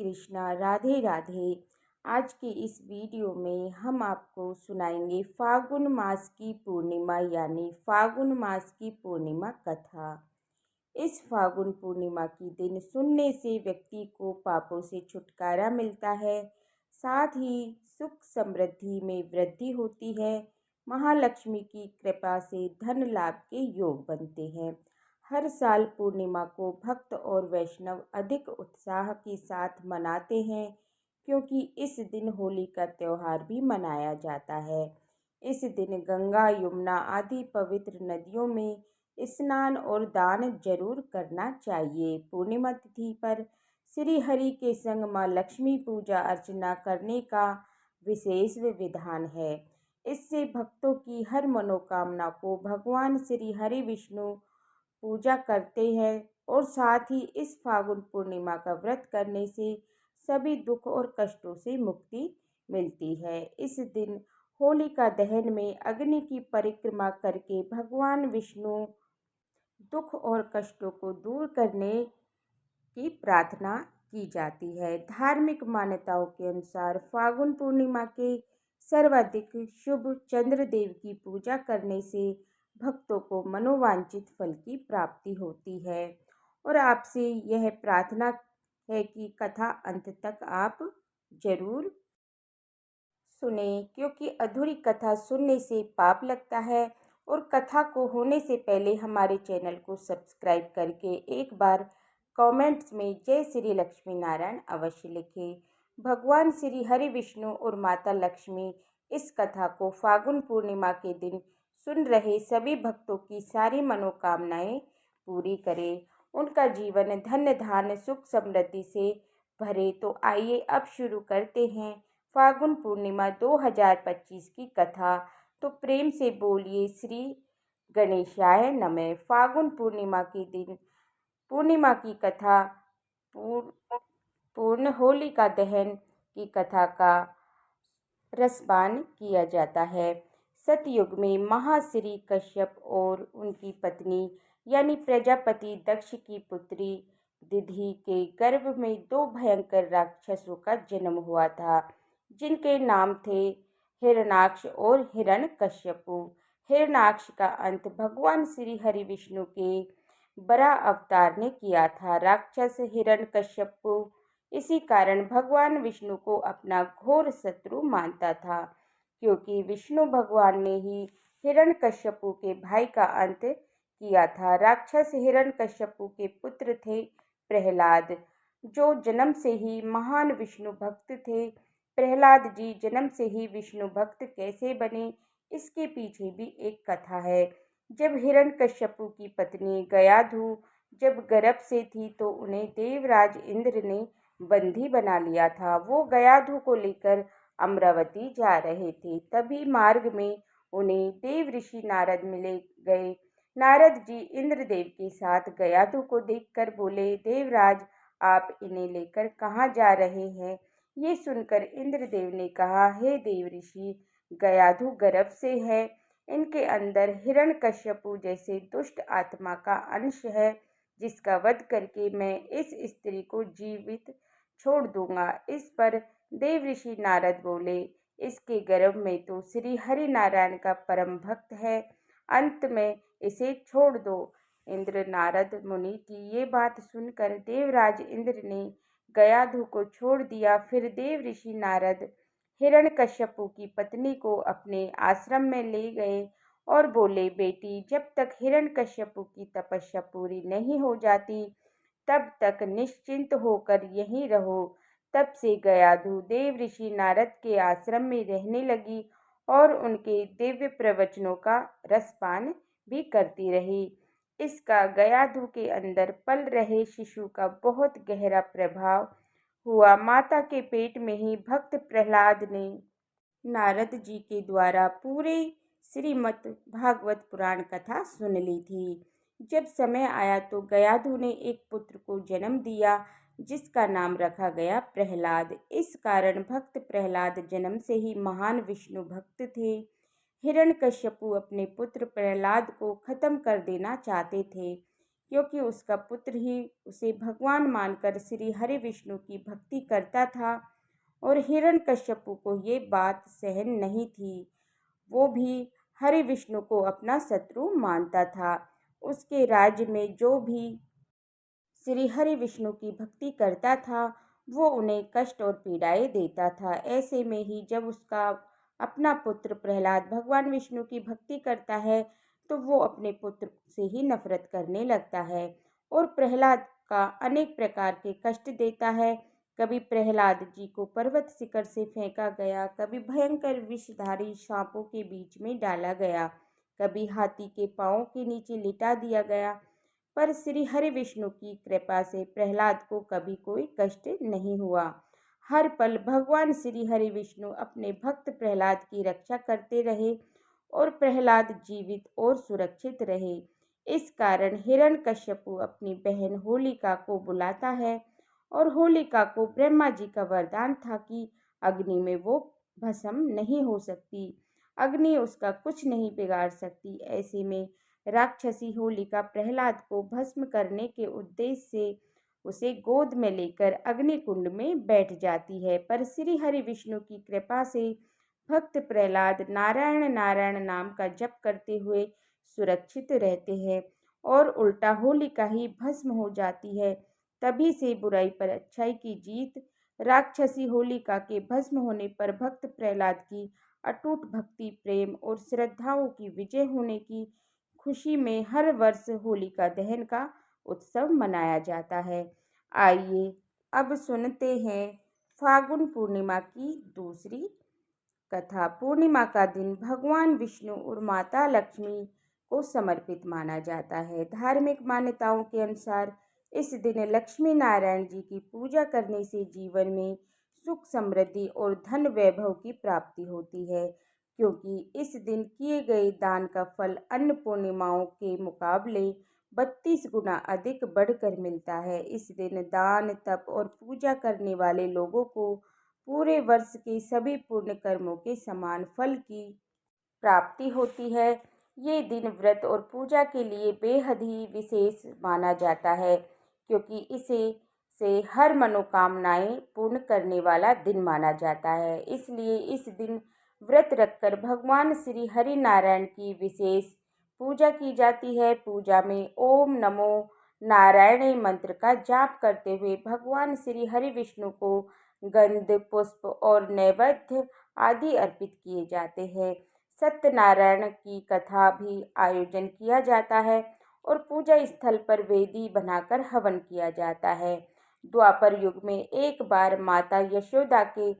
कृष्णा, राधे राधे। आज के इस वीडियो में हम आपको सुनाएंगे फागुन मास की पूर्णिमा यानी फागुन मास की पूर्णिमा कथा। इस फागुन पूर्णिमा की दिन सुनने से व्यक्ति को पापों से छुटकारा मिलता है, साथ ही सुख समृद्धि में वृद्धि होती है। महालक्ष्मी की कृपा से धन लाभ के योग बनते हैं। हर साल पूर्णिमा को भक्त और वैष्णव अधिक उत्साह के साथ मनाते हैं, क्योंकि इस दिन होली का त्योहार भी मनाया जाता है। इस दिन गंगा, यमुना आदि पवित्र नदियों में स्नान और दान जरूर करना चाहिए। पूर्णिमा तिथि पर श्री हरि के संग माँ लक्ष्मी पूजा अर्चना करने का विशेष विधान है। इससे भक्तों की हर मनोकामना को भगवान श्री हरि विष्णु पूजा करते हैं और साथ ही इस फागुन पूर्णिमा का व्रत करने से सभी दुख और कष्टों से मुक्ति मिलती है। इस दिन होलिका दहन में अग्नि की परिक्रमा करके भगवान विष्णु दुख और कष्टों को दूर करने की प्रार्थना की जाती है। धार्मिक मान्यताओं के अनुसार फागुन पूर्णिमा के सर्वाधिक शुभ चंद्रदेव की पूजा करने से भक्तों को मनोवांछित फल की प्राप्ति होती है। और आपसे यह प्रार्थना है कि कथा अंत तक आप जरूर सुने, क्योंकि अधूरी कथा सुनने से पाप लगता है। और कथा को होने से पहले हमारे चैनल को सब्सक्राइब करके एक बार कमेंट्स में जय श्री लक्ष्मी नारायण अवश्य लिखें। भगवान श्री हरि विष्णु और माता लक्ष्मी इस कथा को फागुन पूर्णिमा के दिन सुन रहे सभी भक्तों की सारी मनोकामनाएं पूरी करें, उनका जीवन धन्य धान्य सुख समृद्धि से भरे। तो आइए अब शुरू करते हैं फागुन पूर्णिमा 2025 की कथा। तो प्रेम से बोलिए श्री गणेशाय नमः। फागुन पूर्णिमा के दिन पूर्णिमा की कथा पूर्ण होलिका दहन की कथा का रसपान किया जाता है। सतयुग में महाश्री कश्यप और उनकी पत्नी यानी प्रजापति दक्ष की पुत्री दिधि के गर्भ में दो भयंकर राक्षसों का जन्म हुआ था, जिनके नाम थे हिरणाक्ष और हिरण्यकश्यपु। हिरणाक्ष का अंत भगवान श्री हरि विष्णु के बरा अवतार ने किया था। राक्षस हिरण्यकश्यपु इसी कारण भगवान विष्णु को अपना घोर शत्रु मानता था, क्योंकि विष्णु भगवान ने ही हिरण्यकश्यपु के भाई का अंत किया था। राक्षस हिरण्यकश्यपु के पुत्र थे प्रहलाद, जो जन्म से ही महान विष्णु भक्त थे। प्रहलाद जी जन्म से ही विष्णु भक्त कैसे बने, इसके पीछे भी एक कथा है। जब हिरण्यकश्यपु की पत्नी गयाधु जब गर्भ से थी तो उन्हें देवराज इंद्र ने बंदी बना लिया था। वो गयाधु को लेकर अमरावती जा रहे थे। तभी मार्ग में उन्हें देव ऋषि नारद मिले गए। नारद जी इंद्रदेव के साथ गयाधु को देखकर बोले, देवराज आप इन्हें लेकर कहाँ जा रहे हैं? ये सुनकर इंद्रदेव ने कहा, हे देव ऋषि, गयाधु गर्भ से है, इनके अंदर हिरण्यकश्यपु जैसे दुष्ट आत्मा का अंश है, जिसका वध करके मैं इस स्त्री को जीवित छोड़ दूंगा। इस पर देव ऋषि नारद बोले, इसके गर्भ में तो श्री हरि नारायण का परम भक्त है, अंत में इसे छोड़ दो। इंद्र नारद मुनि की ये बात सुनकर देवराज इंद्र ने गयाधु को छोड़ दिया। फिर देव ऋषि नारद हिरण्यकश्यपु की पत्नी को अपने आश्रम में ले गए और बोले, बेटी, जब तक हिरण्यकश्यपु की तपस्या पूरी नहीं हो जाती तब तक निश्चिंत होकर यहीं रहो। तब से गयाधु देव ऋषि नारद के आश्रम में रहने लगी और उनके दिव्य प्रवचनों का रसपान भी करती रही। इसका गयाधु के अंदर पल रहे शिशु का बहुत गहरा प्रभाव हुआ। माता के पेट में ही भक्त प्रहलाद ने नारद जी के द्वारा पूरे श्रीमद् भागवत पुराण कथा सुन ली थी। जब समय आया तो गयाधु ने एक पुत्र को जन्म दिया, जिसका नाम रखा गया प्रहलाद। इस कारण भक्त प्रहलाद जन्म से ही महान विष्णु भक्त थे। हिरण्यकश्यपु अपने पुत्र प्रहलाद को खत्म कर देना चाहते थे, क्योंकि उसका पुत्र ही उसे भगवान मानकर श्री हरि विष्णु की भक्ति करता था और हिरण्यकश्यपु को ये बात सहन नहीं थी। वो भी हरि विष्णु को अपना शत्रु मानता था। उसके राज्य में जो भी श्री हरि विष्णु की भक्ति करता था वो उन्हें कष्ट और पीड़ाएं देता था। ऐसे में ही जब उसका अपना पुत्र प्रहलाद भगवान विष्णु की भक्ति करता है तो वो अपने पुत्र से ही नफरत करने लगता है और प्रहलाद का अनेक प्रकार के कष्ट देता है। कभी प्रहलाद जी को पर्वत शिखर से फेंका गया, कभी भयंकर विषधारी सांपों के बीच में डाला गया, कभी हाथी के पांवों के नीचे लिटा दिया गया। पर श्री हरि विष्णु की कृपा से प्रहलाद को कभी कोई कष्ट नहीं हुआ। हर पल भगवान श्री हरि विष्णु अपने भक्त प्रहलाद की रक्षा करते रहे और प्रहलाद जीवित और सुरक्षित रहे। इस कारण हिरण्यकश्यपु अपनी बहन होलिका को बुलाता है और होलिका को ब्रह्मा जी का वरदान था कि अग्नि में वो भस्म नहीं हो सकती, अग्नि उसका कुछ नहीं बिगाड़ सकती। ऐसे में राक्षसी होलिका प्रहलाद को भस्म करने के उद्देश्य से उसे गोद में लेकर अग्निकुंड में बैठ जाती है। पर श्री हरि विष्णु की कृपा से भक्त प्रहलाद नारायण नारायण नाम का जप करते हुए सुरक्षित रहते हैं और उल्टा होलिका ही भस्म हो जाती है। तभी से बुराई पर अच्छाई की जीत। राक्षसी होलिका के भस्म होने पर भक्त प्रहलाद की अटूट भक्ति, प्रेम और श्रद्धाओं की विजय होने की खुशी में हर वर्ष होलिका दहन का उत्सव मनाया जाता है। आइए अब सुनते हैं फागुन पूर्णिमा की दूसरी कथा। पूर्णिमा का दिन भगवान विष्णु और माता लक्ष्मी को समर्पित माना जाता है। धार्मिक मान्यताओं के अनुसार इस दिन लक्ष्मी नारायण जी की पूजा करने से जीवन में सुख, समृद्धि और धन वैभव की प्राप्ति होती है, क्योंकि इस दिन किए गए दान का फल अन्य पूर्णिमाओं के मुकाबले 32 गुना अधिक बढ़कर मिलता है। इस दिन दान, तप और पूजा करने वाले लोगों को पूरे वर्ष के सभी पुण्य कर्मों के समान फल की प्राप्ति होती है। ये दिन व्रत और पूजा के लिए बेहद ही विशेष माना जाता है, क्योंकि इसे से हर मनोकामनाएं पूर्ण करने वाला दिन माना जाता है। इसलिए इस दिन व्रत रखकर भगवान श्री हरि नारायण की विशेष पूजा की जाती है। पूजा में ओम नमो नारायणे मंत्र का जाप करते हुए भगवान श्री हरि विष्णु को गंध, पुष्प और नैवेद्य आदि अर्पित किए जाते हैं। सत्यनारायण की कथा भी आयोजन किया जाता है और पूजा स्थल पर वेदी बनाकर हवन किया जाता है। द्वापर युग में एक बार माता यशोदा के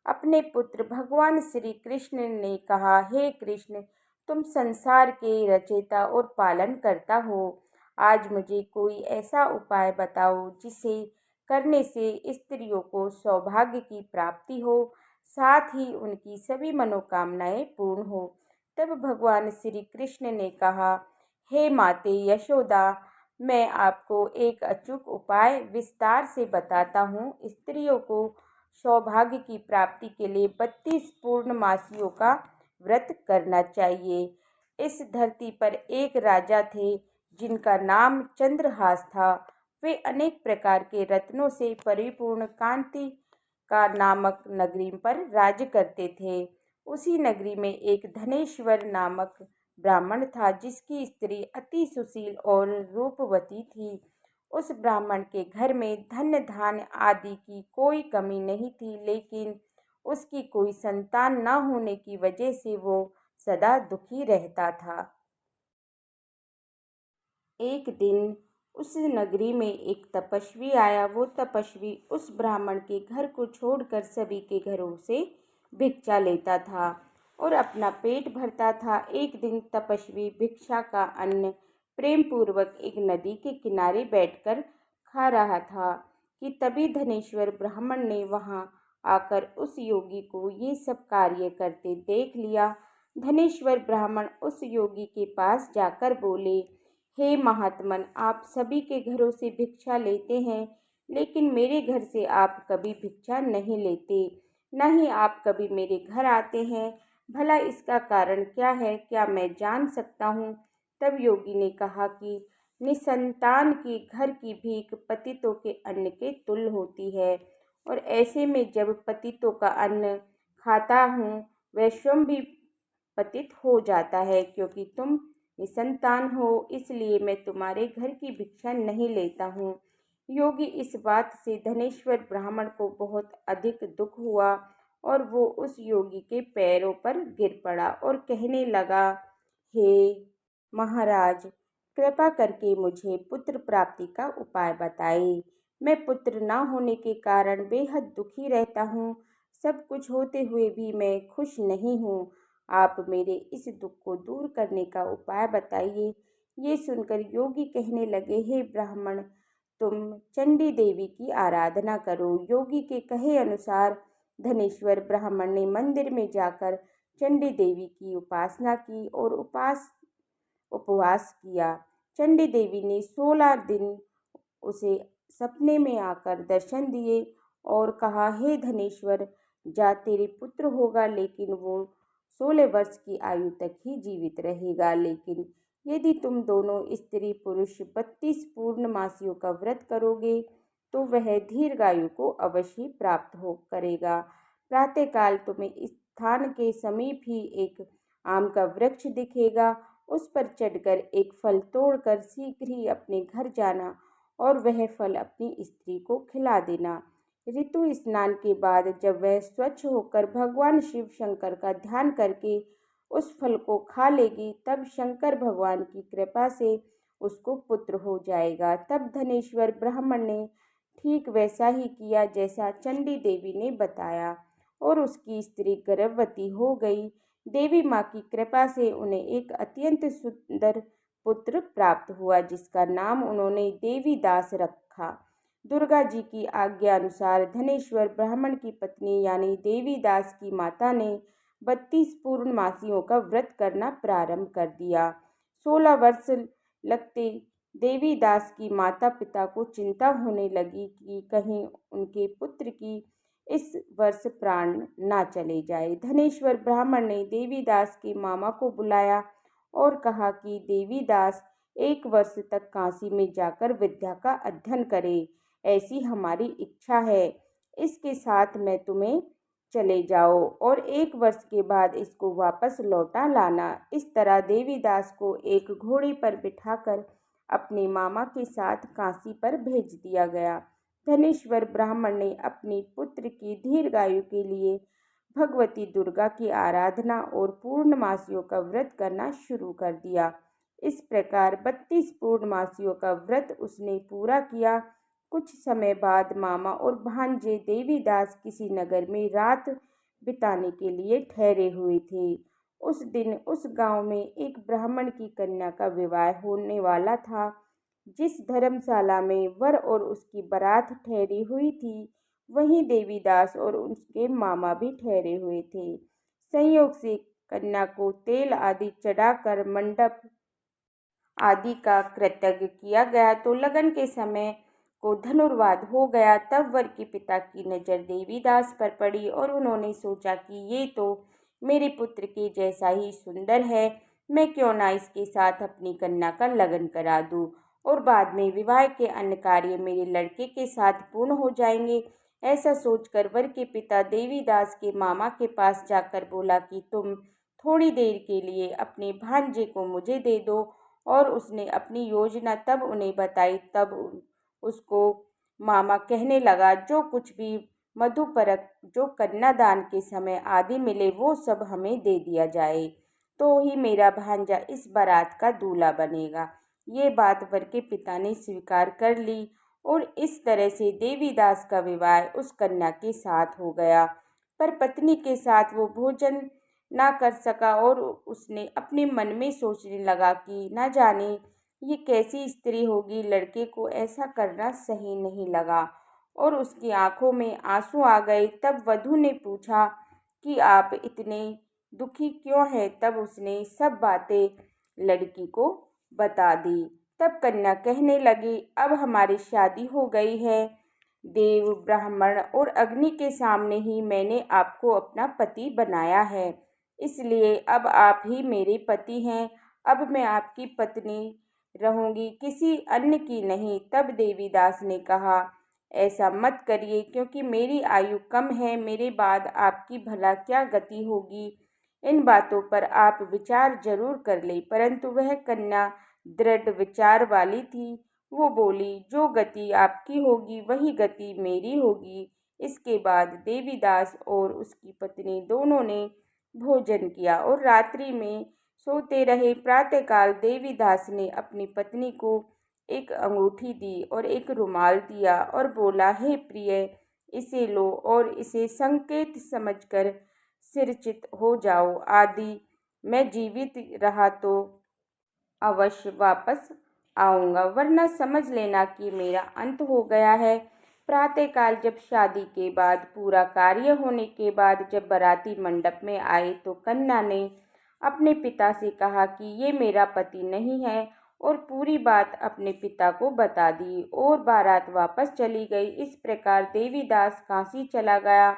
अपने पुत्र भगवान श्री कृष्ण ने कहा, हे कृष्ण, तुम संसार के रचयिता और पालन करता हो। आज मुझे कोई ऐसा उपाय बताओ जिसे करने से स्त्रियों को सौभाग्य की प्राप्ति हो, साथ ही उनकी सभी मनोकामनाएं पूर्ण हो। तब भगवान श्री कृष्ण ने कहा, हे माते यशोदा, मैं आपको एक अचूक उपाय विस्तार से बताता हूँ। स्त्रियों को सौभाग्य की प्राप्ति के लिए 32 पूर्णमासियों का व्रत करना चाहिए। इस धरती पर एक राजा थे जिनका नाम चंद्रहास था। वे अनेक प्रकार के रत्नों से परिपूर्ण कांति का नामक नगरी पर राज्य करते थे। उसी नगरी में एक धनेश्वर नामक ब्राह्मण था जिसकी स्त्री अति सुशील और रूपवती थी। उस ब्राह्मण के घर में धन धान्य आदि की कोई कमी नहीं थी, लेकिन उसकी कोई संतान न होने की वजह से वो सदा दुखी रहता था। एक दिन उस नगरी में एक तपस्वी आया। वो तपस्वी उस ब्राह्मण के घर को छोड़कर सभी के घरों से भिक्षा लेता था और अपना पेट भरता था। एक दिन तपस्वी भिक्षा का अन्न प्रेम पूर्वक एक नदी के किनारे बैठकर खा रहा था कि तभी धनेश्वर ब्राह्मण ने वहां आकर उस योगी को ये सब कार्य करते देख लिया। धनेश्वर ब्राह्मण उस योगी के पास जाकर बोले, हे महात्मन, आप सभी के घरों से भिक्षा लेते हैं, लेकिन मेरे घर से आप कभी भिक्षा नहीं लेते, न ही आप कभी मेरे घर आते हैं। भला इसका कारण क्या है, क्या मैं जान सकता हूँ? तब योगी ने कहा कि निसंतान के घर की भीख पतितों के अन्न के तुल्य होती है। और ऐसे में जब पतितों का अन्न खाता हूँ, वह स्वयं भी पतित हो जाता है। क्योंकि तुम निसंतान हो, इसलिए मैं तुम्हारे घर की भिक्षा नहीं लेता हूँ। योगी इस बात से धनेश्वर ब्राह्मण को बहुत अधिक दुख हुआ और वो उस योगी के पैरों पर गिर पड़ा और कहने लगा, हे महाराज, कृपा करके मुझे पुत्र प्राप्ति का उपाय बताइए। मैं पुत्र न होने के कारण बेहद दुखी रहता हूँ। सब कुछ होते हुए भी मैं खुश नहीं हूँ। आप मेरे इस दुख को दूर करने का उपाय बताइए। ये सुनकर योगी कहने लगे, हे ब्राह्मण, तुम चंडी देवी की आराधना करो। योगी के कहे अनुसार धनेश्वर ब्राह्मण ने मंदिर में जाकर चंडी देवी की उपासना की और उपवास किया। चंडी देवी ने 16 दिन उसे सपने में आकर दर्शन दिए और कहा, हे धनेश्वर, जा तेरे पुत्र होगा, लेकिन वो 16 वर्ष की आयु तक ही जीवित रहेगा। लेकिन यदि तुम दोनों स्त्री पुरुष 32 पूर्णमासियों का व्रत करोगे तो वह दीर्घायु को अवश्य प्राप्त हो करेगा। प्रातःकाल तुम्हें इस स्थान के समीप ही एक आम का वृक्ष दिखेगा। उस पर चढ़कर एक फल तोड़कर शीघ्र ही अपने घर जाना और वह फल अपनी स्त्री को खिला देना। ऋतु स्नान के बाद जब वह स्वच्छ होकर भगवान शिव शंकर का ध्यान करके उस फल को खा लेगी, तब शंकर भगवान की कृपा से उसको पुत्र हो जाएगा। तब धनेश्वर ब्राह्मण ने ठीक वैसा ही किया जैसा चंडी देवी ने बताया और उसकी स्त्री गर्भवती हो गई। देवी माँ की कृपा से उन्हें एक अत्यंत सुंदर पुत्र प्राप्त हुआ, जिसका नाम उन्होंने देवीदास रखा। दुर्गा जी की आज्ञा अनुसार धनेश्वर ब्राह्मण की पत्नी यानी देवीदास की माता ने 32 पूर्णमासियों का व्रत करना प्रारंभ कर दिया। 16 वर्ष लगते देवीदास की माता पिता को चिंता होने लगी कि कहीं उनके पुत्र की इस वर्ष प्राण ना चले जाए। धनेश्वर ब्राह्मण ने देवीदास के मामा को बुलाया और कहा कि देवीदास 1 वर्ष तक काशी में जाकर विद्या का अध्ययन करे, ऐसी हमारी इच्छा है। इसके साथ में तुम्हें चले जाओ और 1 वर्ष के बाद इसको वापस लौटा लाना। इस तरह देवीदास को एक घोड़े पर बिठाकर अपने मामा के साथ काशी पर भेज दिया गया। धनेश्वर ब्राह्मण ने अपने पुत्र की दीर्घायु के लिए भगवती दुर्गा की आराधना और पूर्णमासियों का व्रत करना शुरू कर दिया। इस प्रकार 32 पूर्णमासियों का व्रत उसने पूरा किया। कुछ समय बाद मामा और भांजे देवीदास किसी नगर में रात बिताने के लिए ठहरे हुए थे। उस दिन उस गांव में एक ब्राह्मण की कन्या का विवाह होने वाला था। जिस धर्मशाला में वर और उसकी बारात ठहरी हुई थी, वहीं देवीदास और उसके मामा भी ठहरे हुए थे। संयोग से कन्या को तेल आदि चढ़ाकर मंडप आदि का कृतज्ञ किया गया तो लगन के समय को धनुर्वाद हो गया। तब वर के पिता की नज़र देवीदास पर पड़ी और उन्होंने सोचा कि ये तो मेरे पुत्र के जैसा ही सुंदर है, मैं क्यों ना इसके साथ अपनी कन्या का लगन करा दूं और बाद में विवाह के अन्य कार्य मेरे लड़के के साथ पूर्ण हो जाएंगे। ऐसा सोचकर वर के पिता देवीदास के मामा के पास जाकर बोला कि तुम थोड़ी देर के लिए अपने भांजे को मुझे दे दो। और उसने अपनी योजना तब उन्हें बताई। तब उसको मामा कहने लगा, जो कुछ भी मधुपरक जो कन्यादान के समय आदि मिले वो सब हमें दे दिया जाए, तो ही मेरा भांजा इस बारात का दूल्हा बनेगा। ये बात वर के पिता ने स्वीकार कर ली और इस तरह से देवीदास का विवाह उस कन्या के साथ हो गया। पर पत्नी के साथ वो भोजन ना कर सका और उसने अपने मन में सोचने लगा कि न जाने ये कैसी स्त्री होगी, लड़के को ऐसा करना सही नहीं लगा और उसकी आंखों में आंसू आ गए। तब वधू ने पूछा कि आप इतने दुखी क्यों हैं? तब उसने सब बातें लड़की को बता दी। तब कन्या कहने लगी, अब हमारी शादी हो गई है। देव, ब्राह्मण और अग्नि के सामने ही मैंने आपको अपना पति बनाया है, इसलिए अब आप ही मेरे पति हैं। अब मैं आपकी पत्नी रहूंगी, किसी अन्य की नहीं। तब देवीदास ने कहा, ऐसा मत करिए, क्योंकि मेरी आयु कम है, मेरे बाद आपकी भला क्या गति होगी। इन बातों पर आप विचार जरूर कर ले। परंतु वह कन्या दृढ़ विचार वाली थी। वो बोली, जो गति आपकी होगी वही गति मेरी होगी। इसके बाद देवीदास और उसकी पत्नी दोनों ने भोजन किया और रात्रि में सोते रहे। प्रातःकाल देवीदास ने अपनी पत्नी को एक अंगूठी दी और एक रुमाल दिया और बोला, हे प्रिय, इसे लो और इसे संकेत समझकर सिरचित हो जाओ। आदि मैं जीवित रहा तो अवश्य वापस आऊंगा, वरना समझ लेना कि मेरा अंत हो गया है। प्रातःकाल जब शादी के बाद पूरा कार्य होने के बाद जब बाराती मंडप में आए तो कन्या ने अपने पिता से कहा कि ये मेरा पति नहीं है और पूरी बात अपने पिता को बता दी और बारात वापस चली गई। इस प्रकार देवीदास काशी चला गया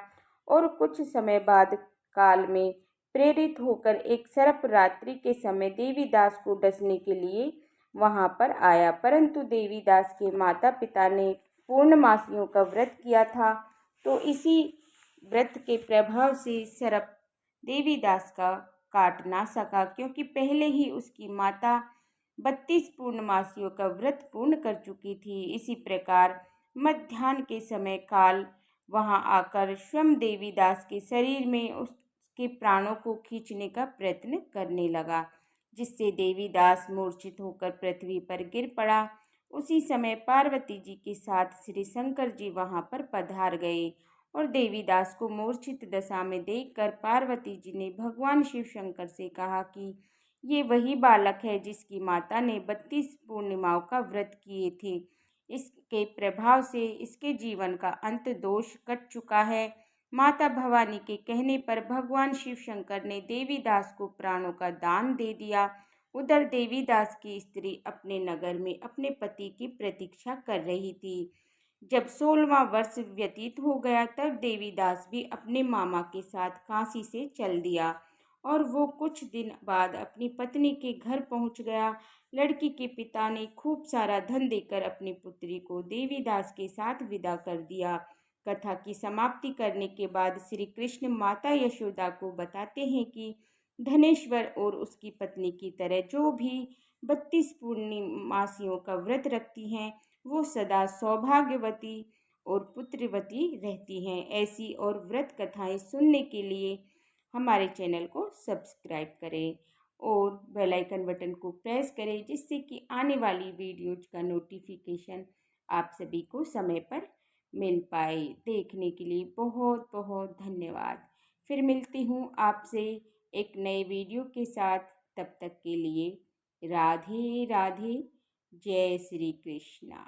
और कुछ समय बाद काल में प्रेरित होकर एक सर्प रात्रि के समय देवीदास को डसने के लिए वहां पर आया। परंतु देवीदास के माता पिता ने पूर्णमासियों का व्रत किया था, तो इसी व्रत के प्रभाव से सर्प देवीदास का काट ना सका, क्योंकि पहले ही उसकी माता 32 पूर्णमासियों का व्रत पूर्ण कर चुकी थी। इसी प्रकार मध्याह्न के समय काल वहां आकर स्वयं देवीदास के शरीर में उसके प्राणों को खींचने का प्रयत्न करने लगा, जिससे देवीदास मूर्छित होकर पृथ्वी पर गिर पड़ा। उसी समय पार्वती जी के साथ श्री शंकर जी वहां पर पधार गए और देवीदास को मूर्छित दशा में देखकर पार्वती जी ने भगवान शिव शंकर से कहा कि ये वही बालक है जिसकी माता ने 32 पूर्णिमाओं का व्रत किए थे। इसके प्रभाव से इसके जीवन का अंत दोष कट चुका है। माता भवानी के कहने पर भगवान शिव शंकर ने देवीदास को प्राणों का दान दे दिया। उधर देवीदास की स्त्री अपने नगर में अपने पति की प्रतीक्षा कर रही थी। जब 16वां वर्ष व्यतीत हो गया तब देवीदास भी अपने मामा के साथ काशी से चल दिया और वो कुछ दिन बाद अपनी पत्नी के घर पहुंच गया। लड़की के पिता ने खूब सारा धन देकर अपनी पुत्री को देवीदास के साथ विदा कर दिया। कथा की समाप्ति करने के बाद श्री कृष्ण माता यशोदा को बताते हैं कि धनेश्वर और उसकी पत्नी की तरह जो भी 32 पूर्णिमासियों का व्रत रखती हैं वो सदा सौभाग्यवती और पुत्रवती रहती हैं। ऐसी और व्रत कथाएं सुनने के लिए हमारे चैनल को सब्सक्राइब करें और बेल आइकन बटन को प्रेस करें, जिससे कि आने वाली वीडियोज का नोटिफिकेशन आप सभी को समय पर मिल पाए। देखने के लिए बहुत बहुत धन्यवाद। फिर मिलती हूँ आपसे एक नए वीडियो के साथ। तब तक के लिए राधे राधे। जय श्री कृष्णा।